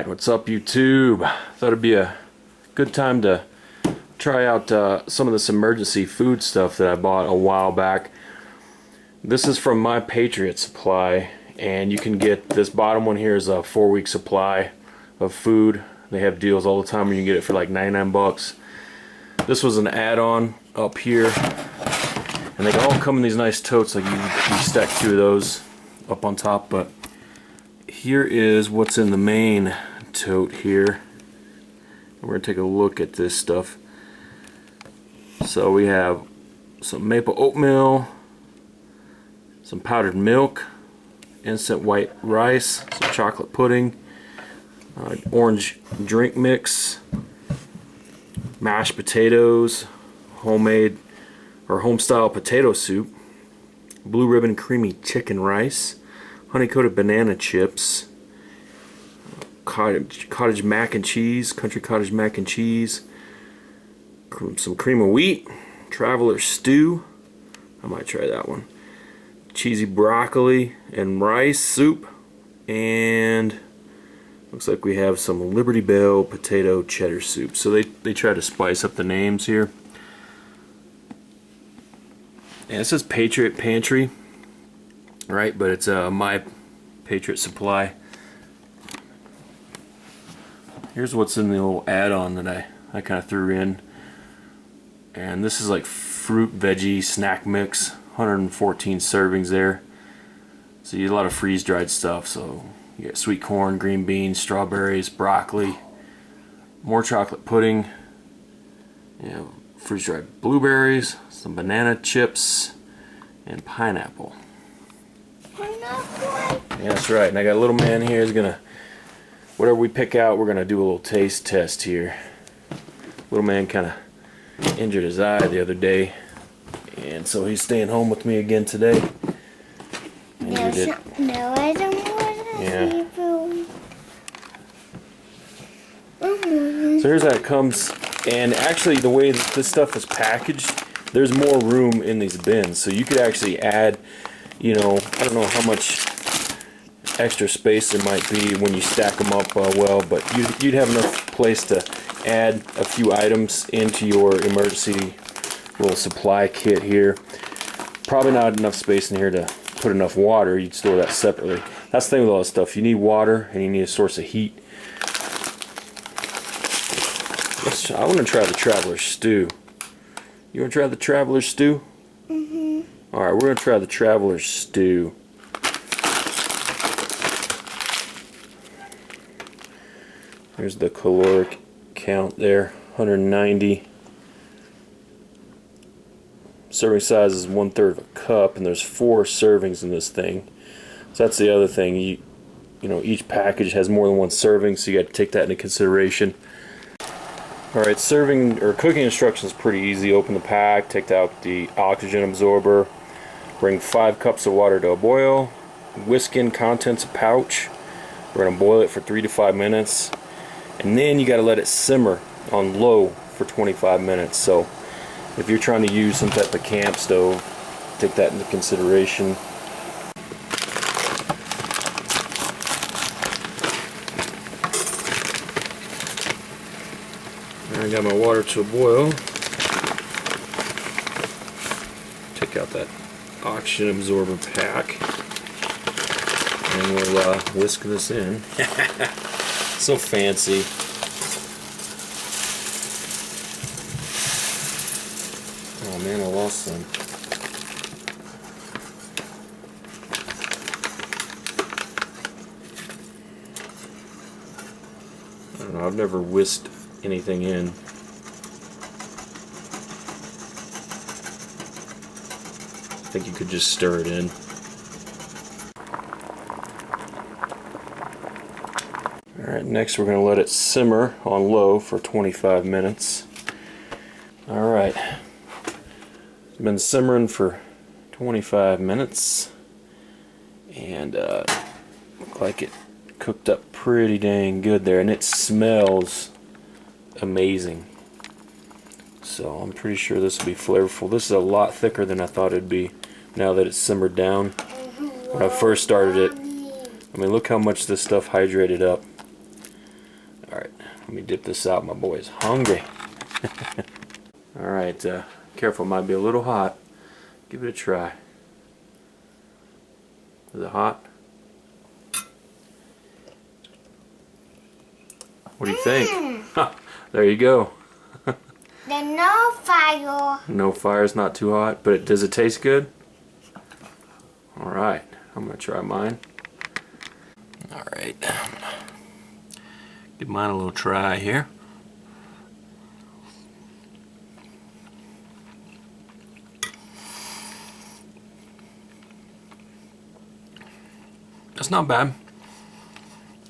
Alright, what's up YouTube? Thought it'd be a good time to try out some of this Emergancy food stuff that I bought a while back. This is from My Patriot Supply, and you can get this bottom one here is a 4-week supply of food. They have deals all the time where you can get it for like 99 bucks. This was an add-on up here, and they all come in these nice totes, like you stack 2 of those up on top. But here is what's in the main tote here. We're going to take a look at this stuff. So we have some maple oatmeal, some powdered milk, instant white rice, some chocolate pudding, orange drink mix, mashed potatoes, homemade or home-style potato soup, blue ribbon creamy chicken rice, honey-coated banana chips, cottage mac and cheese, country cottage mac and cheese, some cream of wheat, traveler stew, I might try that one, cheesy broccoli and rice soup, and looks like we have some Liberty Bell potato cheddar soup. So they try to spice up the names here. And it says Patriot Pantry, right? But it's My Patriot Supply. Here's what's in the little add-on that I kind of threw in. And this is like fruit veggie snack mix, 114 servings there. So you get a lot of freeze-dried stuff. So you get sweet corn, green beans, strawberries, broccoli, more chocolate pudding, freeze-dried blueberries, some banana chips, and pineapple. Pineapple? Yeah, that's right. And I got a little man here. He's gonna, whatever we pick out, we're gonna do a little taste test here. Little man kind of injured his eye the other day, and so he's staying home with me again today. No, I don't want to. Yeah. So here's how it comes, and actually the way that this stuff is packaged, there's more room in these bins, so you could actually add, I don't know how much extra space there might be when you stack them up well, but you'd have enough place to add a few items into your emergency little supply kit here. Probably not enough space in here to put enough water. You'd store that separately. That's the thing with all this stuff. You need water and you need a source of heat. I want to try the Traveler Stew. You want to try the Traveler Stew? Mm-hmm. Alright, we're going to try the Traveler Stew. There's the caloric count there, 190. Serving size is 1/3 of a cup, and there's 4 servings in this thing. So that's the other thing. Each package has more than 1 serving, so you got to take that into consideration. Alright, serving or cooking instructions is pretty easy. Open the pack, take out the oxygen absorber, bring 5 cups of water to a boil, whisk in contents of pouch. We're going to boil it for 3 to 5 minutes, and then you got to let it simmer on low for 25 minutes. So if you're trying to use some type of camp stove, take that into consideration. I got my water to a boil. Take out that oxygen absorber pack, and we'll whisk this in. So fancy. Oh man, I lost some. I don't know, I've never whisked anything in. I think you could just stir it in. Alright, next we're going to let it simmer on low for 25 minutes. Alright, it's been simmering for 25 minutes, and look like it cooked up pretty dang good there, and it smells amazing. So I'm pretty sure this will be flavorful. This is a lot thicker than I thought it'd be now that it's simmered down. When I first started it, I mean, look how much this stuff hydrated up. Let me dip this out. My boy's hungry. Alright, careful, might be a little hot. Give it a try. Is it hot? What do you think? There you go. There's no fire. No fire's not too hot, but does it taste good? Alright, I'm gonna try mine. Alright. Give mine a little try here. That's not bad.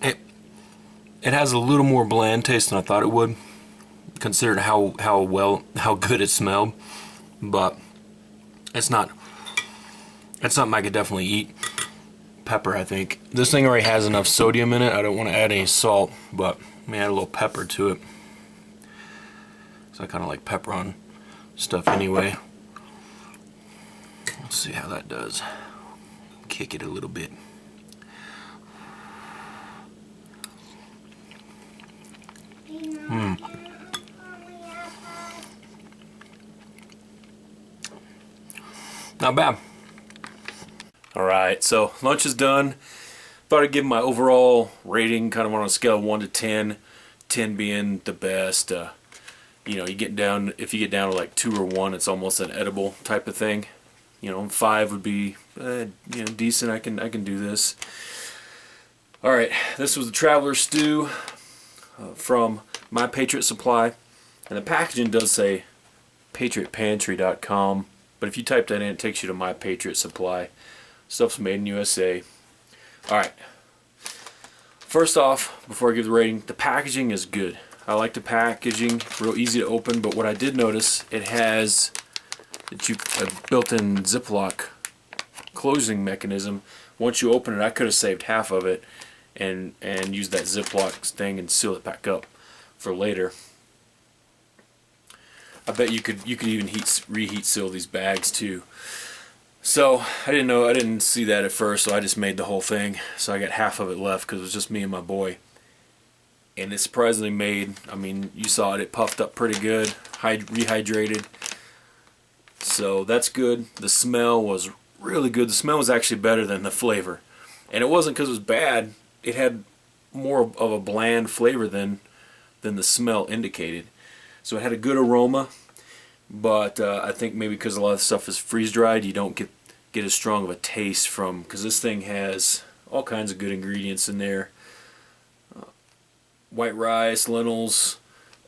It has a little more bland taste than I thought it would, considering how good it smelled. But it's not something I could definitely eat. Pepper, I think. This thing already has enough sodium in it. I don't want to add any salt, but let me add a little pepper to it. So I kind of like pepper on stuff anyway. Let's see how that does. Kick it a little bit. Not bad. Alright, so lunch is done. Thought I'd give my overall rating kind of on a scale of 1 to 10. 10 being the best. You know, if you get down to like 2 or 1, it's almost an edible type of thing. You know, 5 would be decent. I can do this. Alright, this was the Traveler Stew from My Patriot Supply. And the packaging does say patriotpantry.com. But if you type that in, it takes you to My Patriot Supply. Stuff's made in USA. Alright. First off, before I give the rating, the packaging is good. I like the packaging. Real easy to open. But what I did notice, it has a built-in Ziploc closing mechanism. Once you open it, I could have saved half of it and used that Ziploc thing and seal it back up for later. I bet you could even reheat seal these bags too. So I didn't see that at first, so I just made the whole thing. So I got half of it left because it was just me and my boy. And it surprisingly made, I mean, you saw it puffed up pretty good, rehydrated. So that's good. The smell was really good. The smell was actually better than the flavor. And it wasn't because it was bad. It had more of a bland flavor than the smell indicated. So it had a good aroma, but I think maybe because a lot of the stuff is freeze-dried, you don't get as strong of a taste from, because this thing has all kinds of good ingredients in there. White rice, lentils,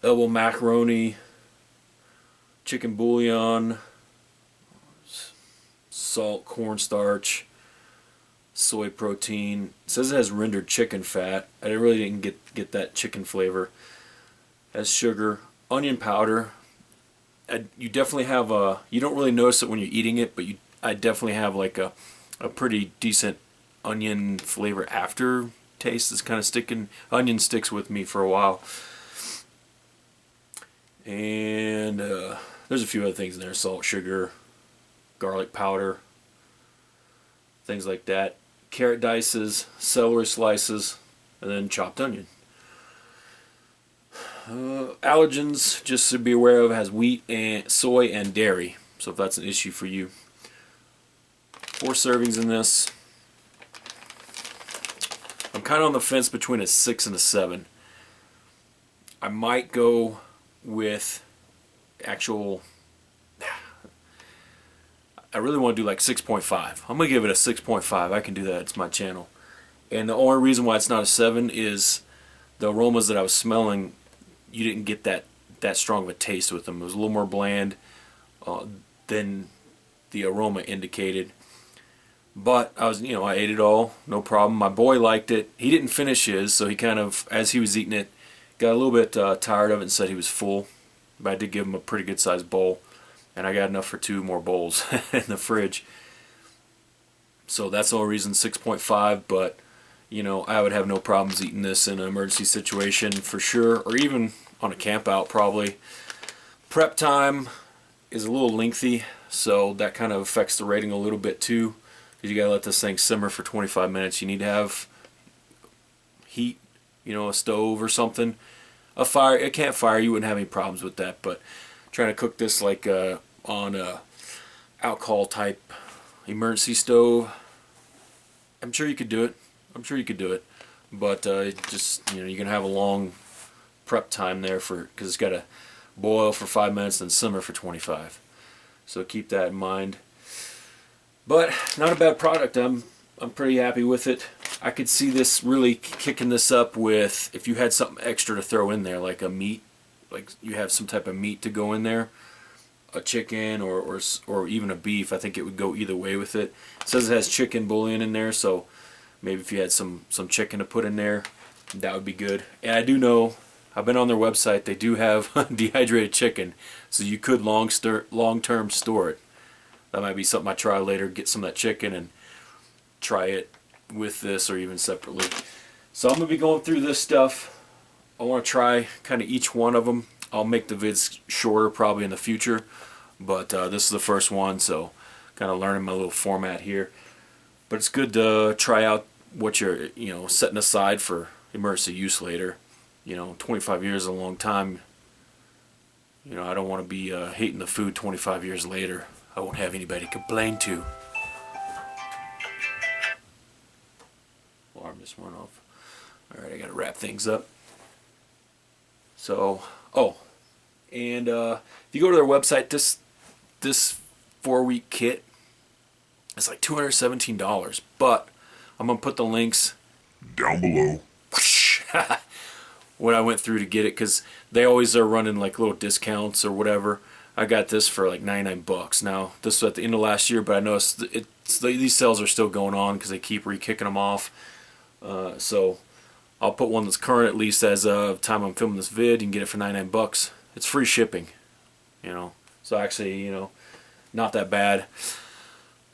elbow macaroni, chicken bouillon, salt, cornstarch, soy protein. It says it has rendered chicken fat. I really didn't get that chicken flavor. It has sugar, onion powder. You definitely have you don't really notice it when you're eating it, but I definitely have like a pretty decent onion flavor after taste. It's kind of sticking. Onion sticks with me for a while. And there's a few other things in there: salt, sugar, garlic powder, things like that. Carrot dices, celery slices, and then chopped onion. Allergens, just to be aware of, has wheat and soy and dairy, so if that's an issue for you. 4 servings in this. I'm kind of on the fence between a 6 and a 7. I might go with actual, I really want to do like 6.5. I'm going to give it a 6.5. I can do that. It's my channel. And the only reason why it's not a 7 is the aromas that I was smelling, you didn't get that strong of a taste with them. It was a little more bland than the aroma indicated. But I ate it all, no problem. My boy liked it. He didn't finish his, so he kind of, as he was eating it, got a little bit tired of it and said he was full. But I did give him a pretty good sized bowl, and I got enough for 2 more bowls in the fridge. So that's the only reason 6.5. But I would have no problems eating this in an emergency situation for sure, or even on a camp out probably. Prep time is a little lengthy, so that kind of affects the rating a little bit too, because you gotta let this thing simmer for 25 minutes. You need to have heat, a stove or something, a fire, a campfire, you wouldn't have any problems with that. But trying to cook this like on a alcohol type emergency stove, I'm sure you could do it. I'm sure you could do it. But just, you know, you're gonna have a long prep time there because it's got to boil for 5 minutes and simmer for 25. So keep that in mind. But not a bad product. I'm pretty happy with it. I could see this really kicking this up with if you had something extra to throw in there, like a meat, like you have some type of meat to go in there, a chicken or even a beef. I think it would go either way with it. It says it has chicken bouillon in there, so maybe if you had some chicken to put in there, that would be good. And I do know, I've been on their website, they do have dehydrated chicken, so you could long-term store it. That might be something I try later, get some of that chicken and try it with this or even separately. So I'm going to be going through this stuff. I want to try kind of each one of them. I'll make the vids shorter probably in the future, but this is the first one, so kind of learning my little format here. But it's good to try out what you're, you know, setting aside for emergency use later. You know, 25 years is a long time. You know, I don't want to be hating the food 25 years later. I won't have anybody to complain to. Alarm just went off. Alright, I gotta wrap things up. So, oh, and if you go to their website, this 4-week kit, it's like $217, but I'm gonna put the links down below. When I went through to get it, because they always are running like little discounts or whatever. I got this for like 99 bucks. Now this was at the end of last year, but I noticed these sales are still going on because they keep re-kicking them off. So I'll put one that's current, at least as of time I'm filming this vid. You can get it for 99 bucks. It's free shipping, you know. So actually, you know, not that bad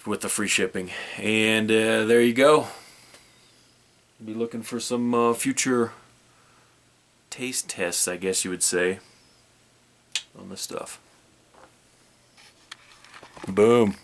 with the free shipping. And there you go. Be looking for some future taste tests, I guess you would say, on this stuff. Boom.